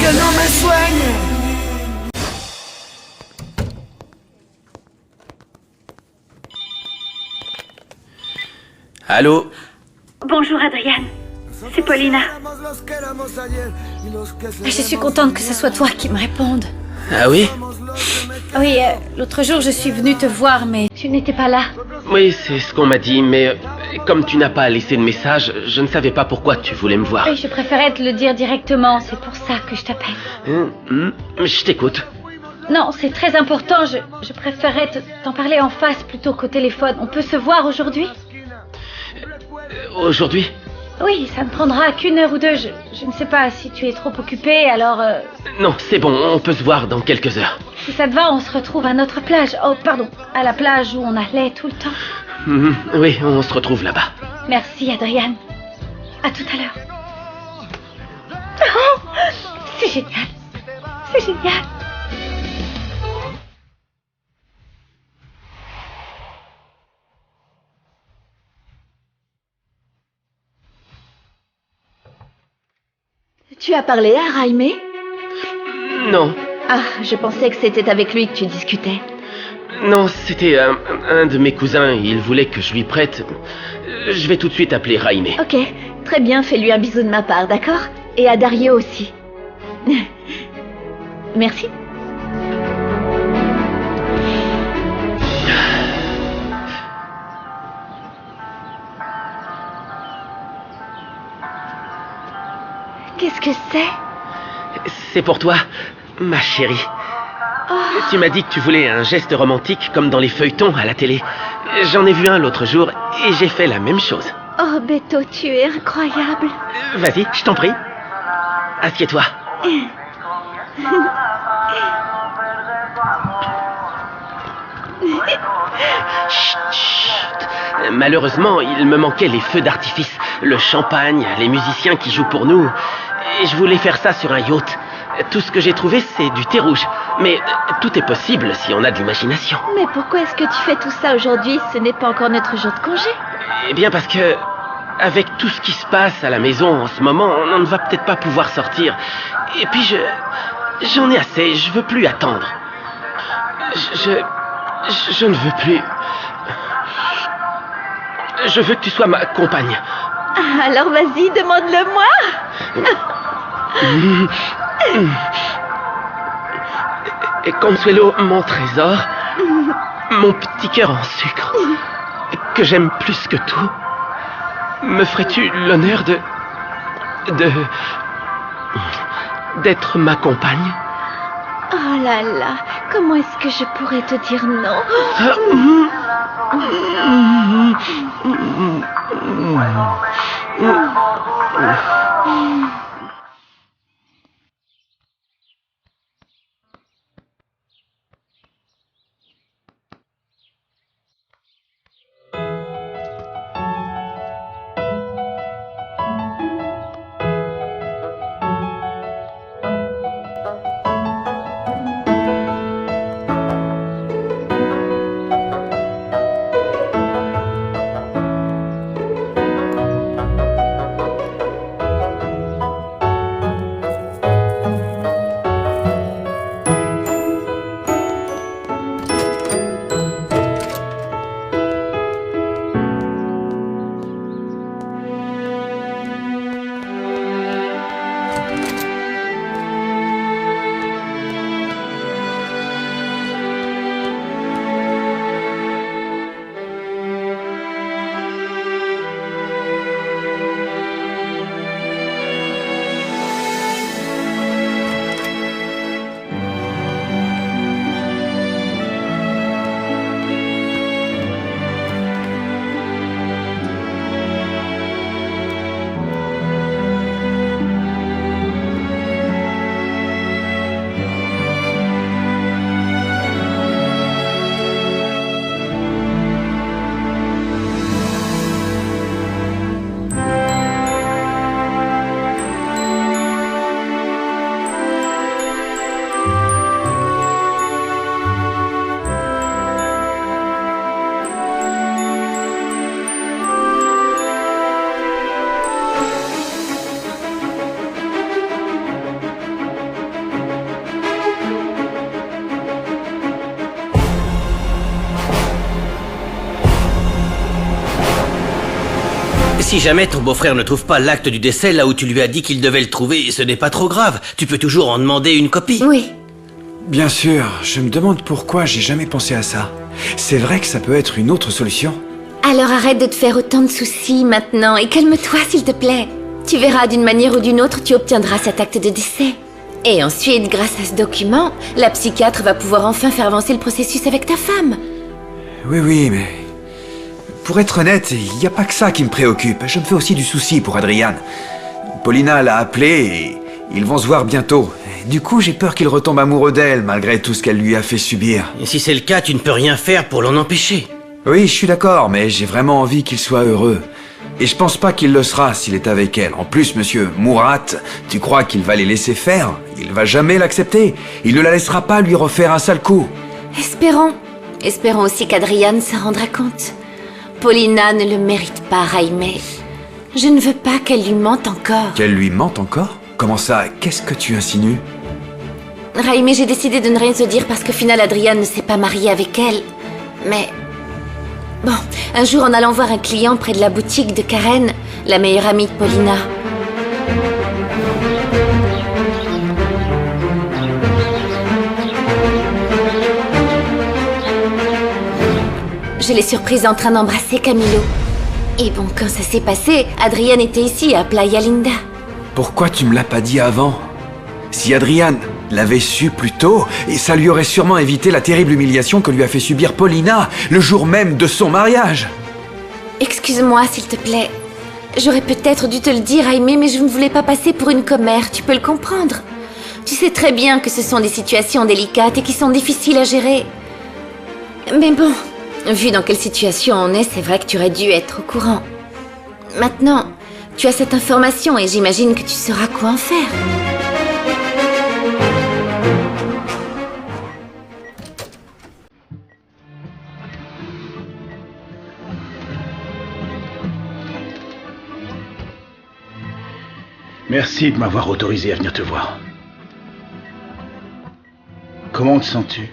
que no me sueñe. Allô? Bonjour Adriane, c'est Paulina. Je suis contente que ce soit toi qui me réponde. Ah oui? Oui, l'autre jour je suis venue te voir, mais tu n'étais pas là. Oui, c'est ce qu'on m'a dit, mais comme tu n'as pas laissé de message, je ne savais pas pourquoi tu voulais me voir. Oui, je préférais te le dire directement, c'est pour ça que je t'appelle. Je t'écoute. Non, c'est très important, je préférais t'en parler en face plutôt qu'au téléphone. On peut se voir aujourd'hui? Aujourd'hui? Oui, ça ne prendra qu'une heure ou deux. Je ne sais pas si tu es trop occupé, alors... Non, c'est bon, on peut se voir dans quelques heures. Si ça te va, on se retrouve à notre plage. Oh, pardon, à la plage où on allait tout le temps. Oui, on se retrouve là-bas. Merci, Adriane. À tout à l'heure. Oh, c'est génial. C'est génial. Tu as parlé à Jaime? Non. Ah, je pensais que c'était avec lui que tu discutais. Non, c'était un de mes cousins. Il voulait que je lui prête. Je vais tout de suite appeler Jaime. Ok, très bien, fais-lui un bisou de ma part, d'accord? Et à Dario aussi. Merci. Qu'est-ce que c'est? C'est pour toi, ma chérie. Tu m'as dit que tu voulais un geste romantique comme dans les feuilletons à la télé. J'en ai vu un l'autre jour et j'ai fait la même chose. Oh, Beto, tu es incroyable. Vas-y, je t'en prie. Assieds-toi. Chut, chut. Malheureusement, il me manquait les feux d'artifice, le champagne, les musiciens qui jouent pour nous. Et je voulais faire ça sur un yacht. Tout ce que j'ai trouvé, c'est du thé rouge. Mais tout est possible si on a de l'imagination. Mais pourquoi est-ce que tu fais tout ça aujourd'hui? Ce n'est pas encore notre jour de congé. Eh bien parce que, avec tout ce qui se passe à la maison en ce moment, on ne va peut-être pas pouvoir sortir. Et puis j'en ai assez, je veux plus attendre. Je ne veux plus. Je veux que tu sois ma compagne. Ah, alors vas-y, demande-le-moi. Et Consuelo, mon trésor, mon petit cœur en sucre, que j'aime plus que tout, me ferais-tu l'honneur d'être ma compagne? Oh là là, comment est-ce que je pourrais te dire non? si jamais ton beau-frère ne trouve pas l'acte du décès là où tu lui as dit qu'il devait le trouver, ce n'est pas trop grave. Tu peux toujours en demander une copie. Oui. Bien sûr, je me demande pourquoi j'ai jamais pensé à ça. C'est vrai que ça peut être une autre solution. Alors arrête de te faire autant de soucis maintenant et calme-toi s'il te plaît. Tu verras, d'une manière ou d'une autre, tu obtiendras cet acte de décès. Et ensuite, grâce à ce document, la psychiatre va pouvoir enfin faire avancer le processus avec ta femme. Oui, mais... Pour être honnête, il n'y a pas que ça qui me préoccupe. Je me fais aussi du souci pour Adrian. Paulina l'a appelé et ils vont se voir bientôt. Du coup, j'ai peur qu'il retombe amoureux d'elle, malgré tout ce qu'elle lui a fait subir. Et si c'est le cas, tu ne peux rien faire pour l'en empêcher. Oui, je suis d'accord, mais j'ai vraiment envie qu'il soit heureux. Et je pense pas qu'il le sera s'il est avec elle. En plus, monsieur Murat, tu crois qu'il va les laisser faire? Il va jamais l'accepter. Il ne la laissera pas lui refaire un sale coup. Espérons. Espérons aussi qu'Adrian se rendra compte. Paulina ne le mérite pas, Jaime. Je ne veux pas qu'elle lui mente encore. Qu'elle lui mente encore? Comment ça? Qu'est-ce que tu insinues? Jaime, j'ai décidé de ne rien te dire parce qu'au final, Adrian ne s'est pas marié avec elle. Mais... Bon, un jour en allant voir un client près de la boutique de Karen, la meilleure amie de Paulina. Je l'ai surprise en train d'embrasser Camilo. Et bon, quand ça s'est passé, Adrian était ici à Playa Linda. Pourquoi tu me l'as pas dit avant? Si Adrian l'avait su plus tôt, et ça lui aurait sûrement évité la terrible humiliation que lui a fait subir Paulina, le jour même de son mariage. Excuse-moi, s'il te plaît. J'aurais peut-être dû te le dire, Jaime, mais je ne voulais pas passer pour une commère, tu peux le comprendre. Tu sais très bien que ce sont des situations délicates et qui sont difficiles à gérer. Mais bon, vu dans quelle situation on est, c'est vrai que tu aurais dû être au courant. Maintenant, tu as cette information et j'imagine que tu sauras quoi en faire. Merci de m'avoir autorisé à venir te voir. Comment te sens-tu?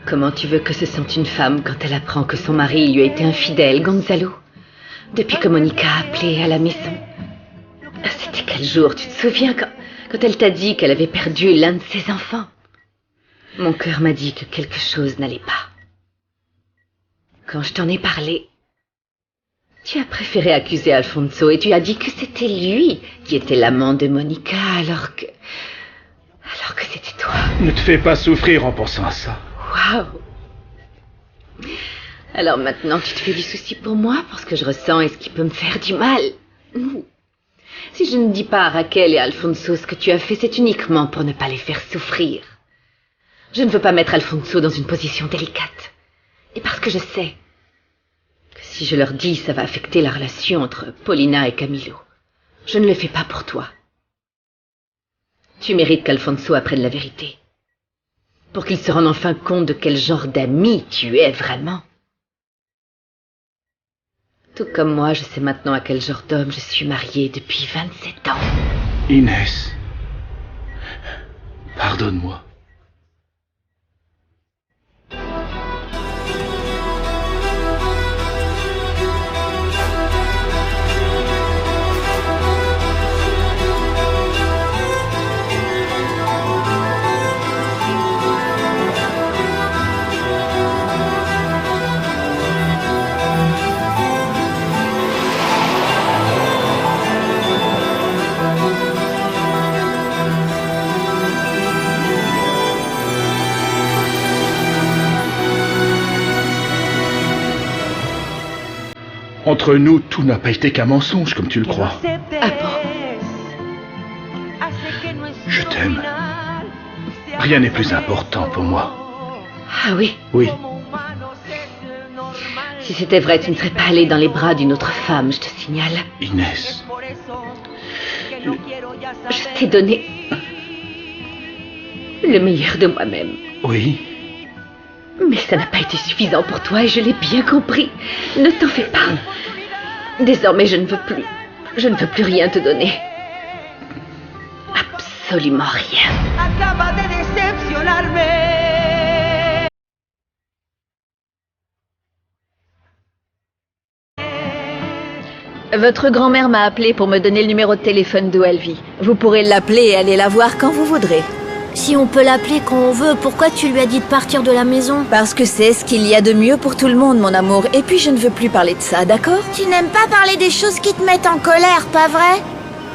Comment tu veux que se sente une femme quand elle apprend que son mari lui a été infidèle, Gonzalo? Depuis que Monica a appelé à la maison. C'était quel jour, tu te souviens, quand elle t'a dit qu'elle avait perdu l'un de ses enfants? Mon cœur m'a dit que quelque chose n'allait pas. Quand je t'en ai parlé, tu as préféré accuser Alfonso et tu as dit que c'était lui qui était l'amant de Monica alors que c'était toi. Ne te fais pas souffrir en pensant à ça. Waouh! Alors maintenant tu te fais du souci pour moi, pour ce que je ressens et ce qui peut me faire du mal. Si je ne dis pas à Raquel et à Alfonso ce que tu as fait, c'est uniquement pour ne pas les faire souffrir. Je ne veux pas mettre Alfonso dans une position délicate. Et parce que je sais que si je leur dis, ça va affecter la relation entre Paulina et Camilo. Je ne le fais pas pour toi. Tu mérites qu'Alfonso apprenne la vérité. Pour qu'il se rende enfin compte de quel genre d'ami tu es vraiment. Tout comme moi, je sais maintenant à quel genre d'homme je suis mariée depuis 27 ans. Inès, pardonne-moi. Entre nous, tout n'a pas été qu'un mensonge, comme tu le crois. Ah bon? Je t'aime. Rien n'est plus important pour moi. Ah oui? Oui. Si c'était vrai, tu ne serais pas allé dans les bras d'une autre femme, je te signale. Inès. Je t'ai donné le meilleur de moi-même. Oui. Mais ça n'a pas été suffisant pour toi et je l'ai bien compris. Ne t'en fais pas. Désormais, je ne veux plus. Je ne veux plus rien te donner. Absolument rien. Acaba de decepcionarme. Votre grand-mère m'a appelé pour me donner le numéro de téléphone d'où elle vit. Vous pourrez l'appeler et aller la voir quand vous voudrez. Si on peut l'appeler quand on veut, pourquoi tu lui as dit de partir de la maison? Parce que c'est ce qu'il y a de mieux pour tout le monde, mon amour. Et puis je ne veux plus parler de ça, d'accord? Tu n'aimes pas parler des choses qui te mettent en colère, pas vrai?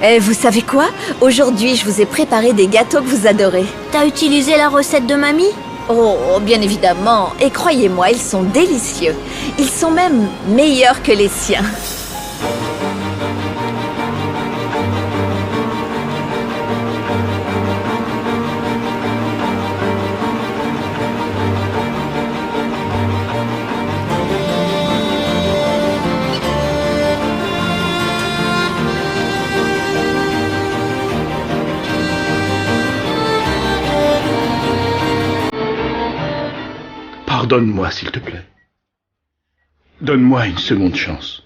Et vous savez quoi? Aujourd'hui, je vous ai préparé des gâteaux que vous adorez. T'as utilisé la recette de mamie? Oh, bien évidemment. Et croyez-moi, ils sont délicieux. Ils sont même meilleurs que les siens. Pardonne-moi, s'il te plaît. Donne-moi une seconde chance.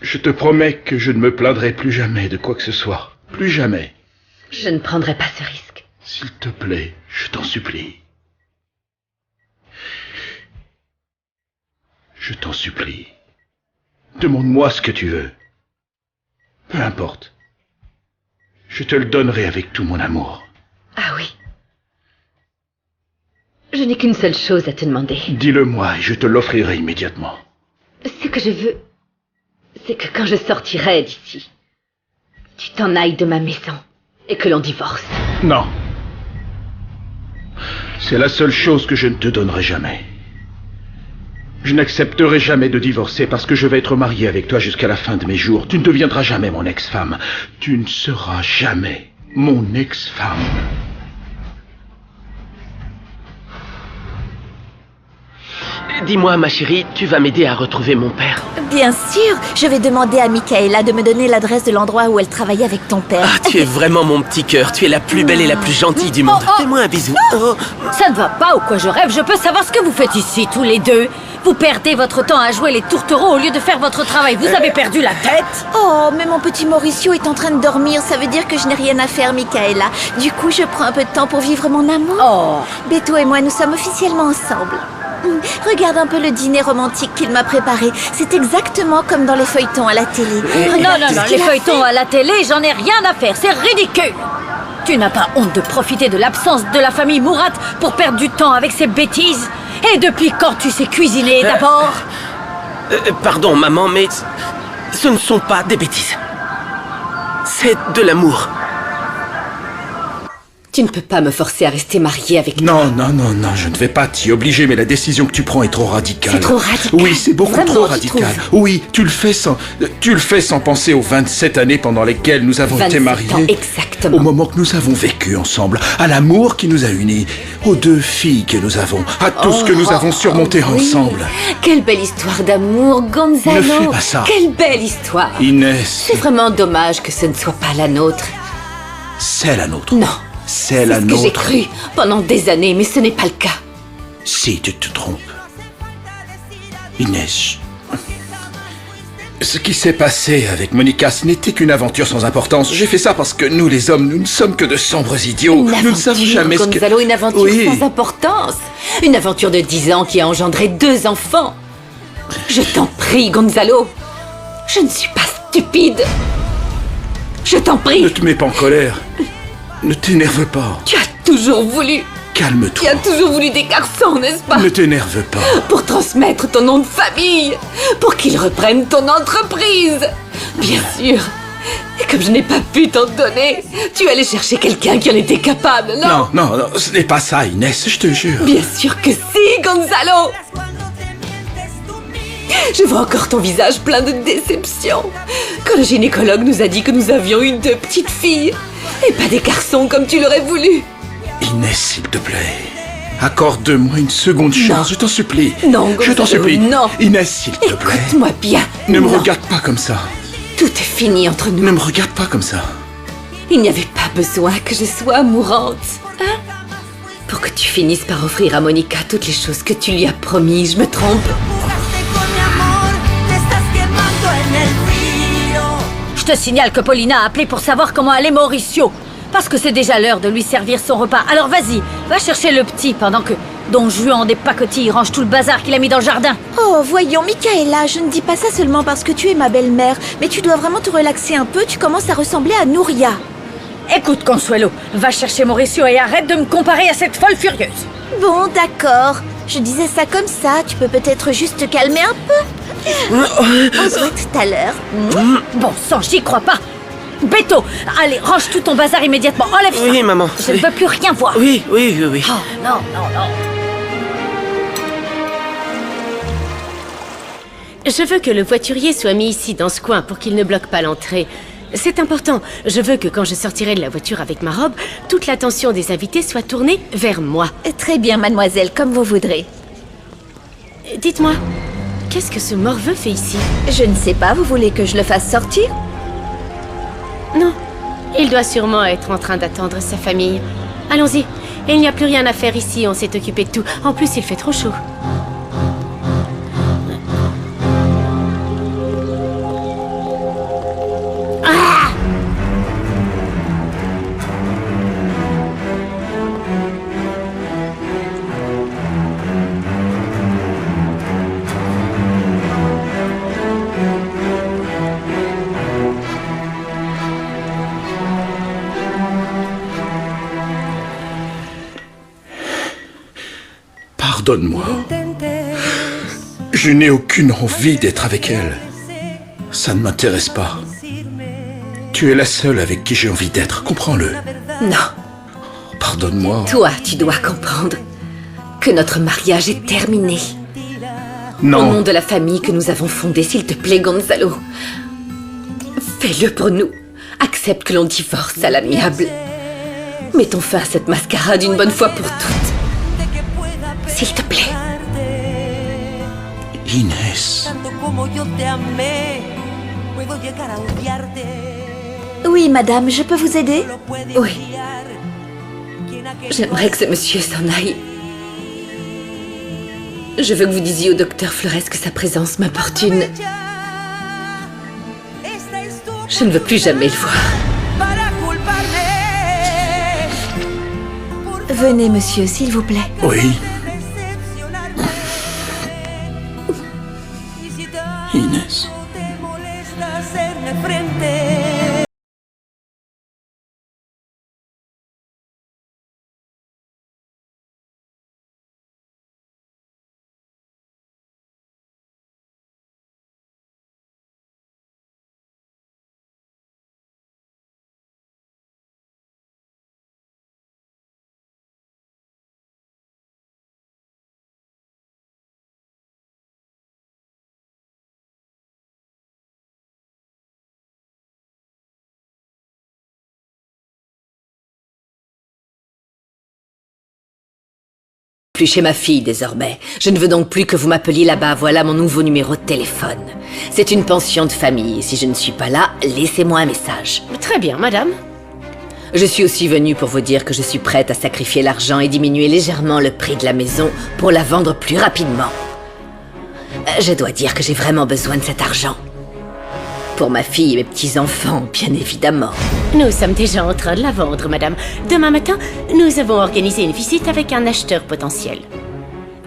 Je te promets que je ne me plaindrai plus jamais de quoi que ce soit. Plus jamais. Je ne prendrai pas ce risque. S'il te plaît, je t'en supplie. Je t'en supplie. Demande-moi ce que tu veux. Peu importe. Je te le donnerai avec tout mon amour. Ah oui. Je n'ai qu'une seule chose à te demander. Dis-le-moi et je te l'offrirai immédiatement. Ce que je veux, c'est que quand je sortirai d'ici, tu t'en ailles de ma maison et que l'on divorce. Non. C'est la seule chose que je ne te donnerai jamais. Je n'accepterai jamais de divorcer parce que je vais être marié avec toi jusqu'à la fin de mes jours. Tu ne deviendras jamais mon ex-femme. Tu ne seras jamais mon ex-femme. Dis-moi, ma chérie, tu vas m'aider à retrouver mon père? Bien sûr, je vais demander à Michaela de me donner l'adresse de l'endroit où elle travaillait avec ton père. Ah, tu es vraiment mon petit cœur. Tu es la plus belle et la plus gentille du monde. Fais-moi un bisou. Oh. Ça ne va pas ou quoi je rêve? Je peux savoir ce que vous faites ici, tous les deux? Vous perdez votre temps à jouer les tourtereaux au lieu de faire votre travail. Vous avez perdu la tête? Oh, mais mon petit Mauricio est en train de dormir. Ça veut dire que je n'ai rien à faire, Michaela. Du coup, je prends un peu de temps pour vivre mon amour. Oh. Beto et moi, nous sommes officiellement ensemble. Regarde un peu le dîner romantique qu'il m'a préparé. C'est exactement comme dans les feuilletons à la télé. Non, les feuilletons à la télé, j'en ai rien à faire. C'est ridicule. Tu n'as pas honte de profiter de l'absence de la famille Murat pour perdre du temps avec ces bêtises? Et depuis quand tu sais cuisiner d'abord? Pardon, maman, mais ce ne sont pas des bêtises. C'est de l'amour. Tu ne peux pas me forcer à rester mariée avec toi. Non, je ne vais pas t'y obliger, mais la décision que tu prends est trop radicale. C'est trop radical. Oui, c'est beaucoup Vraiment, trop radical. Oui, tu le fais sans penser aux 27 années pendant lesquelles nous avons été mariés. 27 ans, exactement. Au moment que nous avons vécu ensemble, à l'amour qui nous a unis, aux 2 filles que nous avons, à tout ce que nous avons surmonté ensemble. Quelle belle histoire d'amour, Gonzalo. Ne fais pas ça. Quelle belle histoire. Inès. C'est vraiment dommage que ce ne soit pas la nôtre. C'est la nôtre. Non. C'est la ce que nôtre. j'ai cru pendant des années, mais ce n'est pas le cas. Si tu te trompes. Inès. Ce qui s'est passé avec Monica, ce n'était qu'une aventure sans importance. J'ai fait ça parce que nous, les hommes, nous ne sommes que de sombres idiots. Nous ne savons jamais ce que... Gonzalo, une aventure sans importance. Une aventure de 10 ans qui a engendré 2 enfants. Je t'en prie, Gonzalo. Je ne suis pas stupide. Je t'en prie. Ne te mets pas en colère. Ne t'énerve pas. Tu as toujours voulu... Calme-toi. Tu as toujours voulu des garçons, n'est-ce pas? Ne t'énerve pas. Pour transmettre ton nom de famille. Pour qu'ils reprennent ton entreprise. Bien sûr. Et comme je n'ai pas pu t'en donner, tu allais chercher quelqu'un qui en était capable, non? Non, ce n'est pas ça, Inès, je te jure. Bien sûr que si, Gonzalo. Je vois encore ton visage plein de déception. Quand le gynécologue nous a dit que nous avions eu 2 petites filles. Et pas des garçons comme tu l'aurais voulu. Inès, s'il te plaît. Accorde-moi une seconde chance, je t'en supplie. Non, Gonzalo, je t'en supplie. Non. Inès, s'il te plaît. Écoute-moi bien. Ne me regarde pas comme ça. Tout est fini entre nous. Ne me regarde pas comme ça. Il n'y avait pas besoin que je sois mourante. Hein? Pour que tu finisses par offrir à Monica toutes les choses que tu lui as promis, je me trompe. Je te signale que Paulina a appelé pour savoir comment allait Mauricio. Parce que c'est déjà l'heure de lui servir son repas. Alors vas-y, va chercher le petit pendant que Don Juan des pacotilles range tout le bazar qu'il a mis dans le jardin. Oh, voyons, Michaela, je ne dis pas ça seulement parce que tu es ma belle-mère, mais tu dois vraiment te relaxer un peu, tu commences à ressembler à Nouria. Écoute, Consuelo, va chercher Mauricio et arrête de me comparer à cette folle furieuse. Bon, d'accord. Je disais ça comme ça, tu peux peut-être juste te calmer un peu. On se voit tout à l'heure. Bon sang, j'y crois pas. Beto, allez, range tout ton bazar immédiatement, enlève ça. Oui, maman. Je ne veux plus rien voir. Oui. Oh, non. Je veux que le voiturier soit mis ici, dans ce coin, pour qu'il ne bloque pas l'entrée. C'est important. Je veux que quand je sortirai de la voiture avec ma robe, toute l'attention des invités soit tournée vers moi. Très bien, mademoiselle, comme vous voudrez. Dites-moi, qu'est-ce que ce morveux fait ici? Je ne sais pas, vous voulez que je le fasse sortir? Non, il doit sûrement être en train d'attendre sa famille. Allons-y, il n'y a plus rien à faire ici, on s'est occupé de tout. En plus, il fait trop chaud. Ah! Pardonne-moi. Je n'ai aucune envie d'être avec elle. Ça ne m'intéresse pas. Tu es la seule avec qui j'ai envie d'être, comprends-le. Non. Pardonne-moi. Toi, tu dois comprendre que notre mariage est terminé. Non. Au nom de la famille que nous avons fondée, s'il te plaît, Gonzalo. Fais-le pour nous. Accepte que l'on divorce à l'amiable. Mettons fin à cette mascarade une bonne fois pour toutes. S'il te plaît. Inès. Oui, madame, je peux vous aider? Oui. J'aimerais que ce monsieur s'en aille. Je veux que vous disiez au docteur Flores que sa présence m'importune. Je ne veux plus jamais le voir. Venez, monsieur, s'il vous plaît. Oui. Inès. Plus chez ma fille désormais. Je ne veux donc plus que vous m'appeliez là-bas. Voilà mon nouveau numéro de téléphone. C'est une pension de famille. Si je ne suis pas là, laissez-moi un message. Très bien, madame. Je suis aussi venue pour vous dire que je suis prête à sacrifier l'argent et diminuer légèrement le prix de la maison pour la vendre plus rapidement. Je dois dire que j'ai vraiment besoin de cet argent. Pour ma fille et mes petits-enfants, bien évidemment. Nous sommes déjà en train de la vendre, madame. Demain matin, nous avons organisé une visite avec un acheteur potentiel.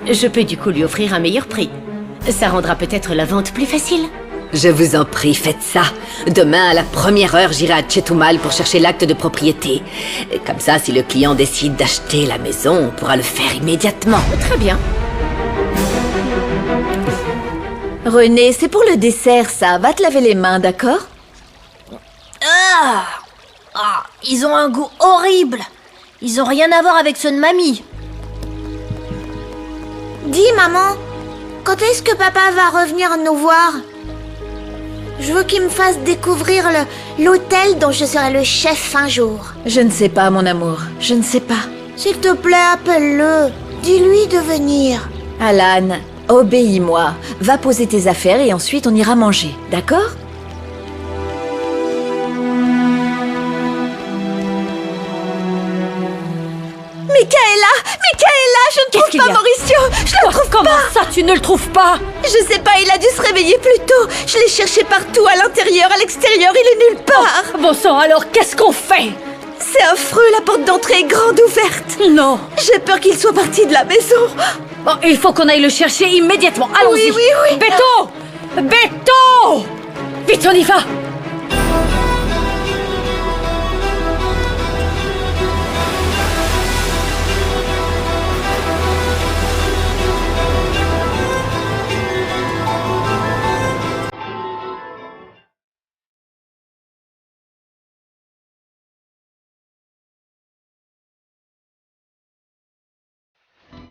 Je peux du coup lui offrir un meilleur prix. Ça rendra peut-être la vente plus facile. Je vous en prie, faites ça. Demain, à la première heure, j'irai à Chetumal pour chercher l'acte de propriété. Comme ça, si le client décide d'acheter la maison, on pourra le faire immédiatement. Très bien. René, c'est pour le dessert, ça. Va te laver les mains, d'accord? Ils ont un goût horrible. Ils ont rien à voir avec ceux de mamie. Dis, maman, quand est-ce que papa va revenir nous voir? Je veux qu'il me fasse découvrir l'hôtel dont je serai le chef un jour. Je ne sais pas, mon amour. Je ne sais pas. S'il te plaît, appelle-le. Dis-lui de venir. Alan, obéis-moi. Va poser tes affaires et ensuite on ira manger, d'accord? Michaela, je ne trouve pas Mauricio. Je le trouve Comment pas. ça, tu ne le trouves pas? Je sais pas, il a dû se réveiller plus tôt. Je l'ai cherché partout, à l'intérieur, à l'extérieur, il est nulle part. Bon sang, alors qu'est-ce qu'on fait? C'est C'est affreux, la porte d'entrée est grande ouverte. Non. J'ai peur qu'il soit parti de la maison. Bon, il faut qu'on aille le chercher immédiatement. Allons-y. Oui. Béto! Béto! Vite, on y va.